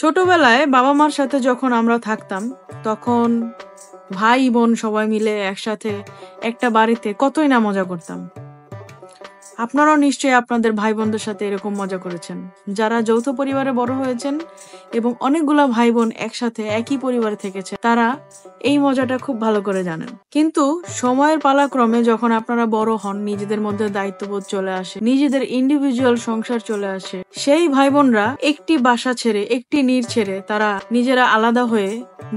ছোটবেলায় বাবা মার সাথে যখন আমরা থাকতাম তখন ভাই বোন সবাই মিলে একসাথে একটা বাড়িতে কতই না মজা করতাম। আপনারাও নিশ্চয়ই আপনাদের ভাই বোনদের সাথে এরকম মজা করেছেন, যারা যৌথ পরিবারে বড় হয়েছেন এবং অনেকগুলা ভাই বোন একসাথে একই পরিবারে থেকেছে, তারা এই মজাটা খুব ভালো করে জানেন। কিন্তু সময়ের পালাক্রমে যখন আপনারা বড় হন, নিজেদের মধ্যে দায়িত্ববোধ চলে আসে, নিজেদের ইন্ডিভিজুয়াল সংসার চলে আসে, সেই ভাই বোনরা একটি বাসা ছেড়ে, একটি নীড় ছেড়ে তারা নিজেরা আলাদা হয়ে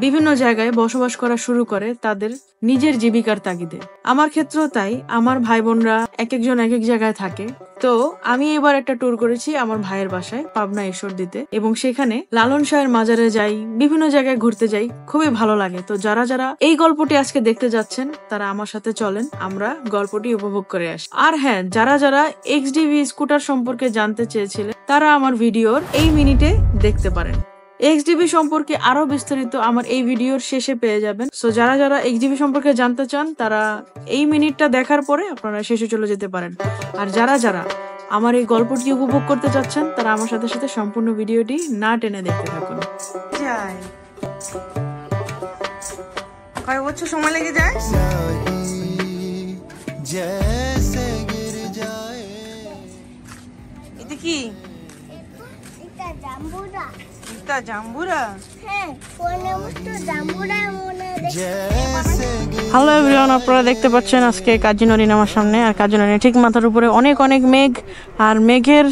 বিভিন্ন জায়গায় বসবাস করা শুরু করে তাদের নিজের জীবিকার তাগিদে। আমার ক্ষেত্রেও তাই, আমার ভাই বোনরা এক একজন এক এক জায়গায় থাকে। তো আমি এবার একটা ট্যুর করেছি আমার ভাইয়ের বাসায় পাবনা ঈশ্বরদীতে, এবং সেখানে লালন শাহের মাজারে যাই, বিভিন্ন জায়গায় ঘুরতে যাই, খুবই ভালো লাগে। তো যারা যারা এই গল্পটি আজকে দেখতে যাচ্ছেন তারা আমার সাথে চলেন, আমরা গল্পটি উপভোগ করে আসি। আর হ্যাঁ, যারা যারা এক্সডিভি স্কুটার সম্পর্কে জানতে চেয়েছিলেন তারা আমার ভিডিওর এই মিনিটে দেখতে পারেন। এক্সডিভি সম্পর্কে আরো বিস্তারিত আমার এই ভিডিওর শেষে পেয়ে যাবেন। সো যারা যারা এক্সডিভি সম্পর্কে জানতে চান তারা এই মিনিটটা দেখার পরে আপনারা শেষে চলে যেতে পারেন। আর যারা যারা আমার এই গল্পটি উপভোগ করতে চাচ্ছেন তারা আমার সাথে সাথে সম্পূর্ণ ভিডিওটি না টেনে দেখতে থাকুন। কয় বছর সময় লেগে যায়? এটা কি? এটা জাম্বুরা। এটা জাম্বুরা? হ্যাঁ, কোনে মতো জাম্বুরা মনে দেখে। হ্যালো এভরিওয়ান, আপনারা দেখতে পাচ্ছেন আজকে কাজী নদী আমার সামনে, আর কাজী নদীর ঠিক মাথার উপরে অনেক অনেক মেঘ, আর মেঘের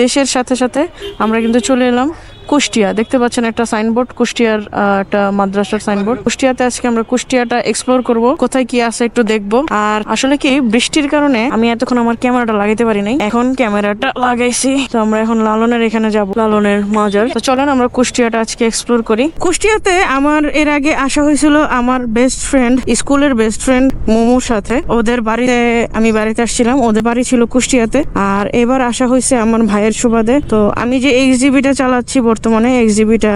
দেশের সাথে সাথে আমরা কিন্তু চলে এলাম কুষ্টিয়া। দেখতে পাচ্ছেন একটা সাইনবোর্ড, কুষ্টিয়ার একটা মাদ্রাসার সাইনবোর্ড। কুষ্টিয়াতে আজকে আমরা কুষ্টিয়াটা এক্সপ্লোর করব, কোথায় কি আছে একটু দেখবো। আর আসলে কি বৃষ্টির কারণে আমি এতক্ষণ আমার ক্যামেরাটা লাগাইতে পারি নাই, এখন ক্যামেরাটা লাগাইছি। তো আমরা এখন লালনের এখানে যাব, লালনের মাজার। তো চলেন আমরা কুষ্টিয়াটা আজকে এক্সপ্লোর করি। কুষ্টিয়াতে আমার এর আগে আসা হয়েছিল আমার বেস্ট ফ্রেন্ড, স্কুলের বেস্ট ফ্রেন্ড মোমোর সাথে। ওদের বাড়িতে আমি বাড়িতে আসছিলাম, ওদের বাড়ি ছিল কুষ্টিয়াতে। আর এবার আসা হয়েছে আমার ভাইয়ের সুবাদে। তো আমি যে এক্সজিবিটা চালাচ্ছি বর্তমানে, এক্সজিবিটা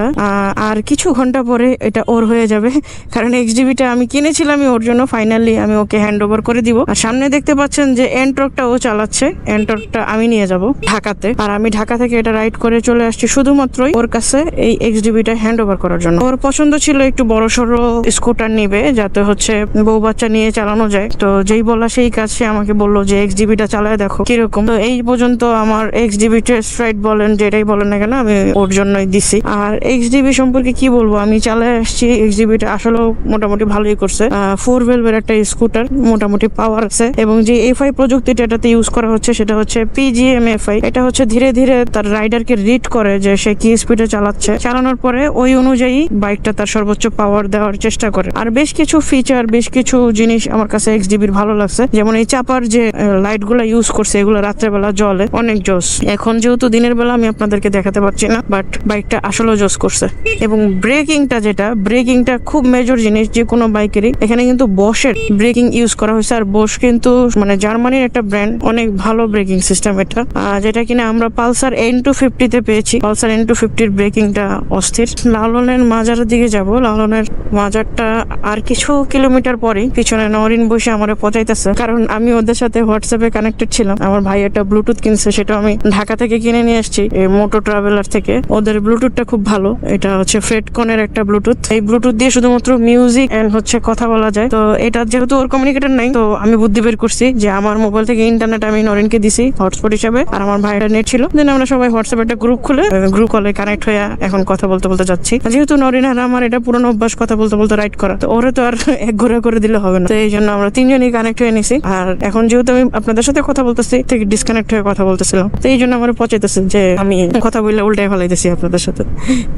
আর কিছু ঘন্টা পরে এটা ওর হয়ে যাবে, কারণ এক্সজিবিটা আমি কিনেছিলাম ওর জন্য। ফাইনালি আমি ওকে হ্যান্ড ওভার করে দিব। আর সামনে দেখতে পাচ্ছেন যে এন্ট্রকটা ও চালাচ্ছে, এন্ট্রকটা আমি নিয়ে যাব ঢাকাতে। আর আমি ঢাকা থেকে এটা রাইড করে চলে আসছি শুধুমাত্রই ওর কাছে এই এক্সজিবিটা হ্যান্ড ওভার করার জন্য। ওর পছন্দ ছিল একটু বড় সড়ো স্কুটার নিবে, যাতে হচ্ছে বউ বাচ্চা নিয়ে চালানো যায়। তো যেই বলা সেই কাজ, সে আমাকে বললো যে এক্সজিবিটা চালায় দেখো কিরকম। তো এই পর্যন্ত আমার এক্সজিবি টেস্ট রাইড বলেন, যেটাই বলেন না কেন, আমি ওর জন্যই দিছি। আর এক্সডিবি সম্পর্কে কি বলবো, আমি চালায় আসছি। এক্সডিবিটা আসলে মোটামুটি ভালোই করছে। 4 ভেলভের একটা স্কুটার, মোটামুটি পাওয়ার আছে। এবং যে এফআই প্রযুক্তিটা এটাতে ইউজ করা হচ্ছে সেটা হচ্ছে পিজিএম এফআই। এটা হচ্ছে ধীরে ধীরে তার রাইডারকে রিড করে যে সে কি স্পিডে চালাচ্ছে, চালানোর পরে ওই অনুযায়ী বাইকটা তার সর্বোচ্চ পাওয়ার দেওয়ার চেষ্টা করে। আর বেশ কিছু ফিচার, বেশ কিছু জিনিস আমার কাছে এক্সডিবির ভালো লাগছে। যেমন এই চাপার যে লাইট গুলা ইউজ করছে, এগুলো রাত্রেবেলা জ্বলে, অনেক জোস। এখন যেহেতু দিনের বেলা আমি আপনাদেরকে দেখাতে পারছি না, বাট বাইকটা আসলে জোস করছে। এবং ব্রেকিংটা খুব মেজর জিনিস যে কোনো বাইকেরই। এখানে কিন্তু বশের ব্রেকিং ইউজ করা হয়েছে। আর বশ কিন্তু মানে জার্মানির একটা ব্র্যান্ড, অনেক ভালো ব্রেকিং সিস্টেম এটা, যেটা কিনা আমরা পালসার N250 তে পেয়েছি। পালসার N250 ব্রেকিংটা অস্থির। লালনের মাজারের দিকে যাব। লালনের মাজারটা আর কিছু কিলোমিটার পরে। পিছনে নরিন বসে আমার পচাইতেছে, কারণ আমি ওদের সাথে হোয়াটসঅ্যাপে কানেক্টেড ছিলাম। আমার ভাই একটা ব্লুটুথ কিনছে, সেটা আমি ঢাকা থেকে কিনে নিয়ে আসছি মোটো ট্রাভেলার থেকে। ওদের ব্লুটুথটা খুব ভালো, এটা হচ্ছে ফ্রেডকনের একটা ব্লুটুথ। এই ব্লুটুথ দিয়ে শুধুমাত্র মিউজিক এন্ড হচ্ছে কথা বলা যায়। তো এটা যেহেতু ওর কমিউনিকেটর নাই, তো আমি বুদ্ধি বের করছি যে আমার মোবাইল থেকে ইন্টারনেট আমি নরিনকে দিছি হটস্পট হিসাবে, আর আমার ভাইয়ের নেট ছিল। দেন আমরা সবাই হোয়াটসঅ্যাপে একটা গ্রুপ খুলে গ্রুপ কলে কানেক্ট হয়ে এখন কথা বলতে বলতে যাচ্ছি। যেহেতু নরিন আর আমার এটা পুরনো অভ্যাস কথা বলতে বলতে রাইড করা, তো ওরে তো আর এক ঘোরা করে দিলে হবে না। তো এই জন্য আমরা তিনজনই কানেক্ট হয়ে নিছি। আর এখন যেহেতু আমি আপনাদের সাথে কথা বলতেছি, থেকে ডিসকানেক্ট হয়ে কথা বলতেছিলাম, তো এই জন্য আমার পচাইতেছে যে আমি কথা বললে উল্টাই ফেলাইতেছি আপনাদের সাথে,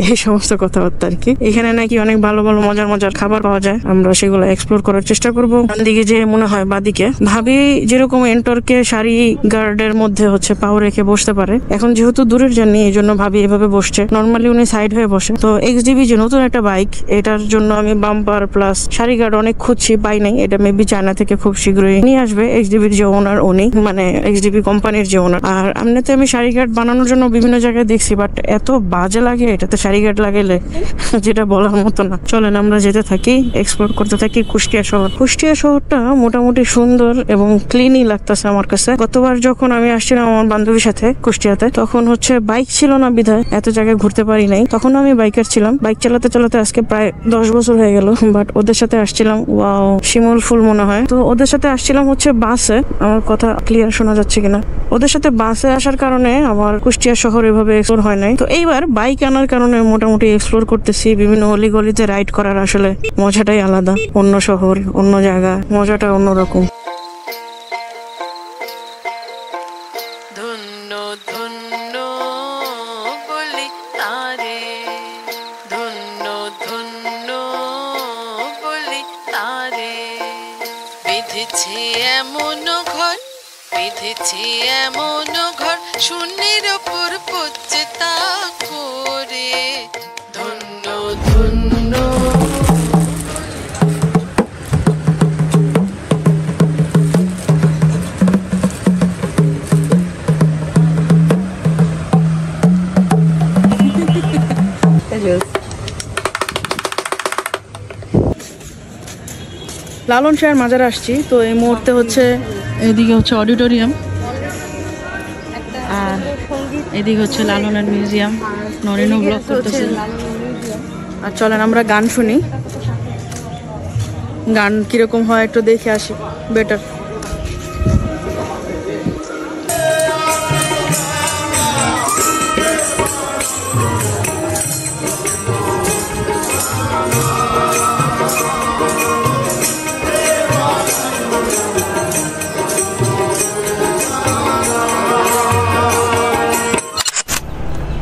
এই সমস্ত কথাবার্তা আর কি। এখানে নাকি অনেক ভালো ভালো মজার মজার খাবার পাওয়া যায়, আমরা সেগুলো এক্সপ্লোর করার চেষ্টা করবো। ডান দিকে যে মনে হয় বাদিকে ভাবি যেরকম এন্টরকে সারি গার্ডের মধ্যে হচ্ছে পাও রেখে বসতে পারে, এখন যেহেতু দূরের জার্নি এই জন্য ভাবি এভাবে বসছে। নর্মালি উনি সাইড হয়ে বসে। তো এক্সডিবি যে নতুন একটা বাইক, এটার জন্য আমি বাম্পার প্লাস সারি গার্ড অনেক খুঁজছি, পাই নাই। এটা মেবি চায়না থেকে খুব শীঘ্রই নিয়ে আসবে এক্সডিবির যে ওনার, উনি মানে এক্সডিবি কোম্পানির যে ওনার। আর এমনিতে আমি সারি গার্ড বানানোর জন্য বিভিন্ন জায়গায় দেখছি, বাট এত বাজে লাগে, এটাতে সারিঘাট লাগাইলে যেটা বলার মতো না। চলেন আমরা যেতে থাকি, এক্সপ্লোর করতে থাকি কুষ্টিয়া শহর। কুষ্টিয়া শহরটা মোটামুটি সুন্দর এবং ক্লিনই লাগতেছে আমার কাছে। গতবার যখন আমি আসছিলাম আমার বান্ধবীর সাথে কুষ্টিয়াতে, তখন হচ্ছে বাইক ছিল না বিধায় এত জায়গায় ঘুরতে পারি নাই। তখন আমি বাইকার ছিলাম, বাইক চালাতে চালাতে আজকে প্রায় 10 বছর হয়ে গেল। বাট ওদের সাথে আসছিলাম, ওয়াও শিমুল ফুল মনে হয়। তো ওদের সাথে আসছিলাম হচ্ছে বাসে, আমার কথা ক্লিয়ার শোনা যাচ্ছে কিনা। ওদের সাথে বাসে আসার কারণে আমার কুষ্টিয়া শহর এভাবে এক্সপ্লোর হয় নাই। তো এইবার বাইক আনার কারণে মোটামুটি এক্সপ্লোর করতেছি। বিভিন্ন অলিগলিতে রাইড করার আসলে মজাটাই আলাদা। অন্য শহর, অন্য জায়গা, মজাটা অন্যরকম। এমন ঘর শূন্যের ওপর পড়ছে তা করে ধন্য ধন্য। লালন শাহের মাজার আসছি। তো এই মুহূর্তে হচ্ছে এদিকে হচ্ছে অডিটোরিয়াম, আর এদিকে হচ্ছে লালনের মিউজিয়াম। নরেনও ব্লগ করতেছে। আর চলেন আমরা গান শুনি, গান কিরকম হয় একটু দেখে আসি বেটার।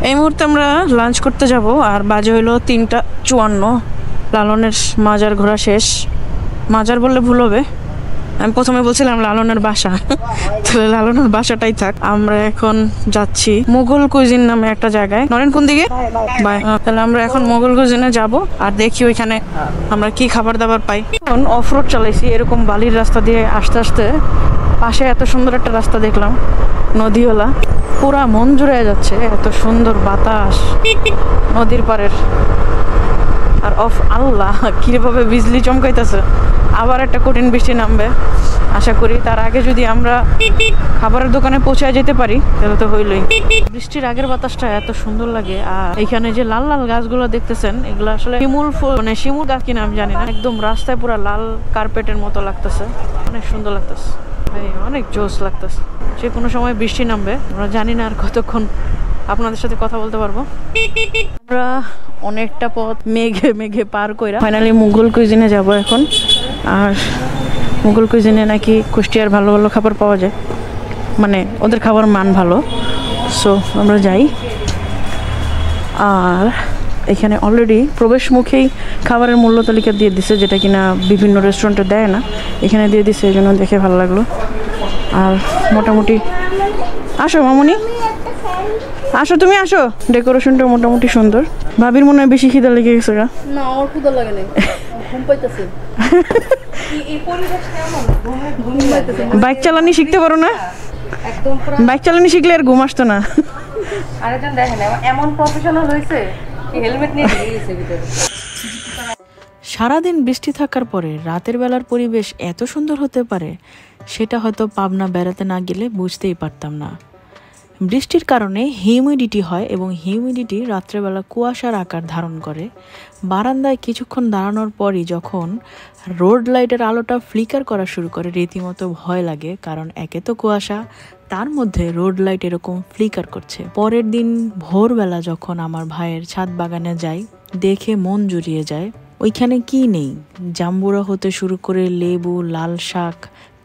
এই মুহূর্তে আমরা লাঞ্চ করতে যাব, আর বাজে হইলো 3:54। লালনের মাজার ঘোরা শেষ। মাজার বললে ভুল হবে, আমি প্রথমে বলছিলাম লালনের বাসা, তাহলে লালনের বাসাটাই থাক। আমরা এখন যাচ্ছি মোগল কুইজিন নামে একটা জায়গায়। নরেন কোন দিকে? বাই। তাহলে আমরা এখন মোগল কুইজিনে যাব, আর দেখি ওইখানে আমরা কি খাবার দাবার পাই। এখন অফরোড চালাইছি এরকম বালির রাস্তা দিয়ে আস্তে আস্তে। পাশে এত সুন্দর একটা রাস্তা দেখলাম, নদীওয়ালা, পুরা মন জুড়ে যাচ্ছে, এত সুন্দর বাতাস নদীর পাড়ের। আর আল্লাহ কিভাবে বিজলি চমকাইতেছে। আবার একটা কঠিন বৃষ্টি নামবে আশা করি। তার আগে যদি আমরা খাবারের দোকানে পৌঁছায় যেতে পারি তাহলে তো হইলই। বৃষ্টির আগের বাতাসটা এত সুন্দর লাগে। আর এখানে যে লাল লাল গাছগুলো দেখতেছেন, এগুলো আসলে শিমুল ফুল, মানে শিমুল গাছ কিনা আমি জানি না। একদম রাস্তায় পুরো লাল কার্পেটের মতো লাগতেছে, অনেক সুন্দর লাগতেছে, অনেক জোস লাগতেছে। যে কোনো সময় বৃষ্টি নামবে, আমরা জানি না আর কতক্ষণ আপনাদের সাথে কথা বলতে পারবো। আমরা অনেকটা পথ মেঘে মেঘে পার কইরা ফাইনালি মুঘল কুইজিনে যাব এখন। আর মুঘল কুইজিনে নাকি কুষ্টিয়ার ভালো ভালো খাবার পাওয়া যায়, মানে ওদের খাবার মান ভালো। সো আমরা যাই। আর এখানে অলরেডি প্রবেশ মুখেই খাবারের মূল্য তালিকা দিয়ে দিছে, যেটা কিনা বিভিন্ন রেস্টুরেন্টে দেয় না, এখানে দিয়ে দিছে, এই জন্য দেখে ভালো লাগলো। আর মোটামুটি আসো মামুনি, আসো তুমি আসো। ডেকোরেশনটা মোটামুটি সুন্দর। ভাবির মনে হয় বেশি খিদা লেগে গেছে। না আমার খিদা লাগে না, ঘুম পাইতেছে। বাইক চালানি শিখতে পারো না? বাইক চালানি শিখলে আর ঘুম আসতো না। আরেকজন দেখেন এমন প্রফেশনাল হয়েছে, হেলমেট নিয়ে গিয়েছে ভিতরে। সারাদিন বৃষ্টি থাকার পরে রাতের বেলার পরিবেশ এত সুন্দর হতে পারে, সেটা হয়তো পাবনা বেড়াতে না গেলে বুঝতেই পারতাম না। বৃষ্টির কারণে হিউমিডিটি হয় এবং হিউমিডিটি রাত্রেবেলা কুয়াশার আকার ধারণ করে। বারান্দায় কিছুক্ষণ দাঁড়ানোর পরই যখন রোড লাইটের আলোটা ফ্লিকার করা শুরু করে, রীতিমতো ভয় লাগে, কারণ একে তো কুয়াশা, তার মধ্যে রোড লাইট এরকম ফ্লিকার করছে। পরের দিন ভোরবেলা যখন আমার ভাইয়ের ছাদ বাগানে যাই, দেখে মন জুড়িয়ে যায়। ওইখানে কি নেই, জাম্বুরা হতে শুরু করে লেবু, লাল শাক,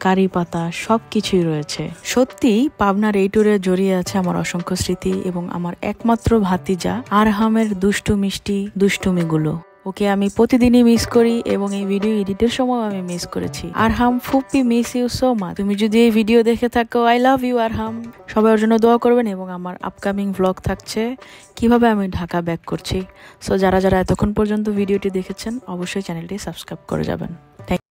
কারি পাতা, সবকিছুই রয়েছে। সত্যি পাবনার এই ট্যুরে জড়িয়ে আছে আমার অসংখ্য স্মৃতি এবং আমার একমাত্র ভাতিজা আরহামের দুষ্টু মিষ্টি দুষ্টুমিগুলো। ওকে আমি প্রতিদিনই মিস করি এবং এই ভিডিও এডিটের সময় আমি মিস করেছি। আরহাম ফুপ্পি, মিস ইউ সো মাচ। তুমি যদি এই ভিডিও দেখে থাকো, আই লাভ ইউ আরহাম। সবার জন্য দোয়া করবেন। এবং আমার আপকামিং ভ্লগ থাকছে কিভাবে আমি ঢাকা ব্যাক করছি। সো যারা যারা এতক্ষণ পর্যন্ত ভিডিওটি দেখেছেন, অবশ্যই চ্যানেলটি সাবস্ক্রাইব করে যাবেন।